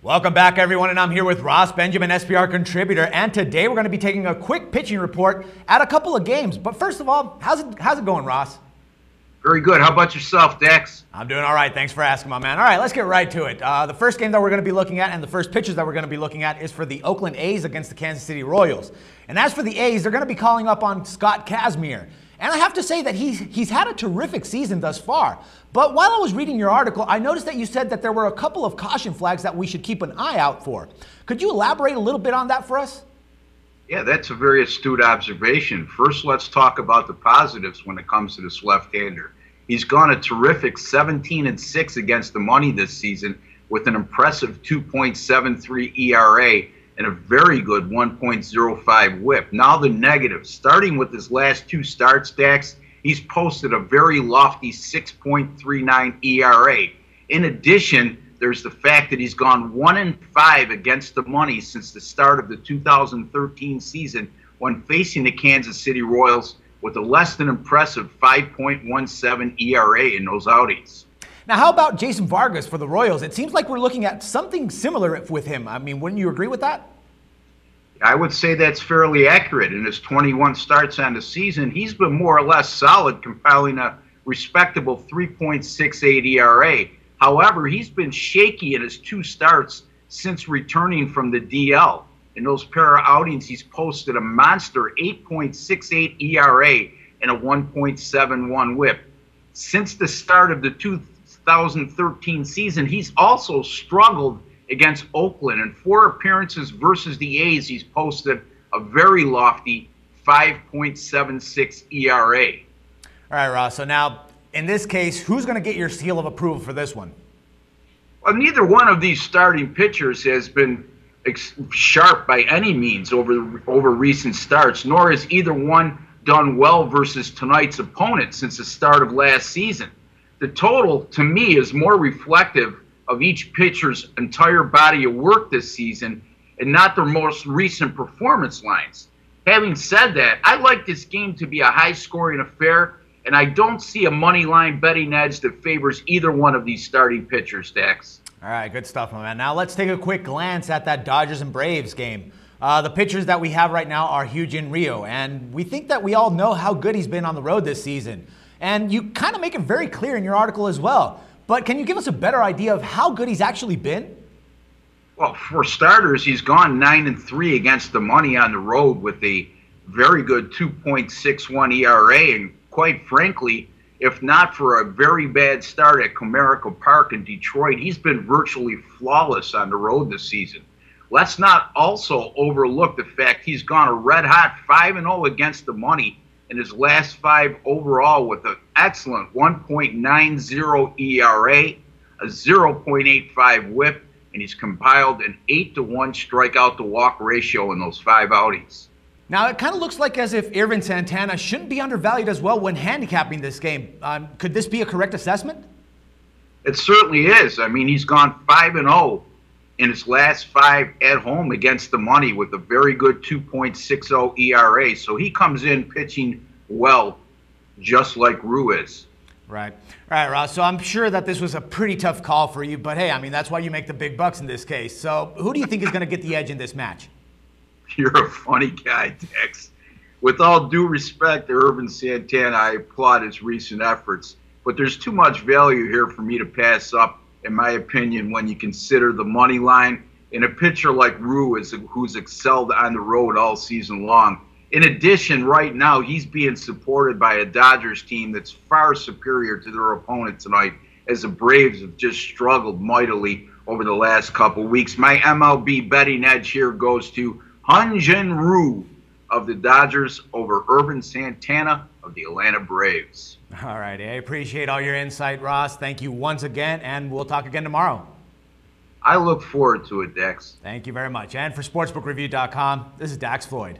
Welcome back, everyone, and I'm here with Ross Benjamin, SPR contributor, and today we're going to be taking a quick pitching report at a couple of games. But first of all, how's it going, Ross? Very good. How about yourself, Dex? I'm doing all right. Thanks for asking, my man. All right, let's get right to it. The first game that we're going to be looking at and the first pitchers that we're going to be looking at is for the Oakland A's against the Kansas City Royals. And as for the A's, they're going to be calling up on Scott Kazmir. And I have to say that he's had a terrific season thus far. But while I was reading your article, I noticed that you said that there were a couple of caution flags that we should keep an eye out for. Could you elaborate a little bit on that for us? Yeah, that's a very astute observation. First, let's talk about the positives when it comes to this left-hander. He's gone a terrific 17-6 against the money this season with an impressive 2.73 ERA and a very good 1.05 whip. Now the negatives. Starting with his last two starts, Dax, he's posted a very lofty 6.39 ERA. In addition, there's the fact that he's gone 1-5 against the money since the start of the 2013 season when facing the Kansas City Royals with a less than impressive 5.17 ERA in those outings. Now, how about Jason Vargas for the Royals? It seems like we're looking at something similar with him. I mean, wouldn't you agree with that? I would say that's fairly accurate. In his 21 starts on the season, he's been more or less solid, compiling a respectable 3.68 ERA. However, he's been shaky in his two starts since returning from the DL. In those pair of outings, he's posted a monster 8.68 ERA and a 1.71 whip. Since the start of the 2013 season, he's also struggled against Oakland. In 4 appearances versus the A's, he's posted a very lofty 5.76 ERA. All right, Ross. So now, in this case, who's going to get your seal of approval for this one? Well, neither one of these starting pitchers has been sharp by any means over recent starts, nor has either one done well versus tonight's opponent since the start of last season. The total, to me, is more reflective of each pitcher's entire body of work this season and not their most recent performance lines. Having said that, I like this game to be a high-scoring affair, and I don't see a money line betting edge that favors either one of these starting pitchers, Dax. All right, good stuff, my man. Now let's take a quick glance at that Dodgers and Braves game. The pitchers that we have right now are Hyun-Jin Ryu, and we think that we all know how good he's been on the road this season. And you kind of make it very clear in your article as well. But can you give us a better idea of how good he's actually been? Well, for starters, he's gone 9-3 against the money on the road with a very good 2.61 ERA. And quite frankly, if not for a very bad start at Comerica Park in Detroit, he's been virtually flawless on the road this season. Let's not also overlook the fact he's gone a red-hot 5-0 against the money in his last 5 overall with an excellent 1.90 ERA, a 0.85 whip, and he's compiled an 8-to-1 strikeout-to-walk ratio in those 5 outings. Now, it kind of looks like as if Ervin Santana shouldn't be undervalued as well when handicapping this game. Could this be a correct assessment? It certainly is. I mean, he's gone 5-0 in his last 5 at home against the money with a very good 2.60 ERA. So he comes in pitching well, just like Ryu is. Right. All right, Ross. So I'm sure that this was a pretty tough call for you, but hey, I mean, that's why you make the big bucks in this case. So who do you think is going to get the edge in this match? You're a funny guy, Dex. With all due respect to Ervin Santana, I applaud his recent efforts, but there's too much value here for me to pass up, in my opinion, when you consider the money line and a pitcher like Ryu who's excelled on the road all season long. In addition, right now, he's being supported by a Dodgers team that's far superior to their opponent tonight, as the Braves have just struggled mightily over the last couple weeks. My MLB betting edge here goes to Hyun-Jin Ryu of the Dodgers over Ervin Santana of the Atlanta Braves. All right, I appreciate all your insight, Ross. Thank you once again, and we'll talk again tomorrow. I look forward to it, Dex. Thank you very much. And for SportsbookReview.com, this is Dax Floyd.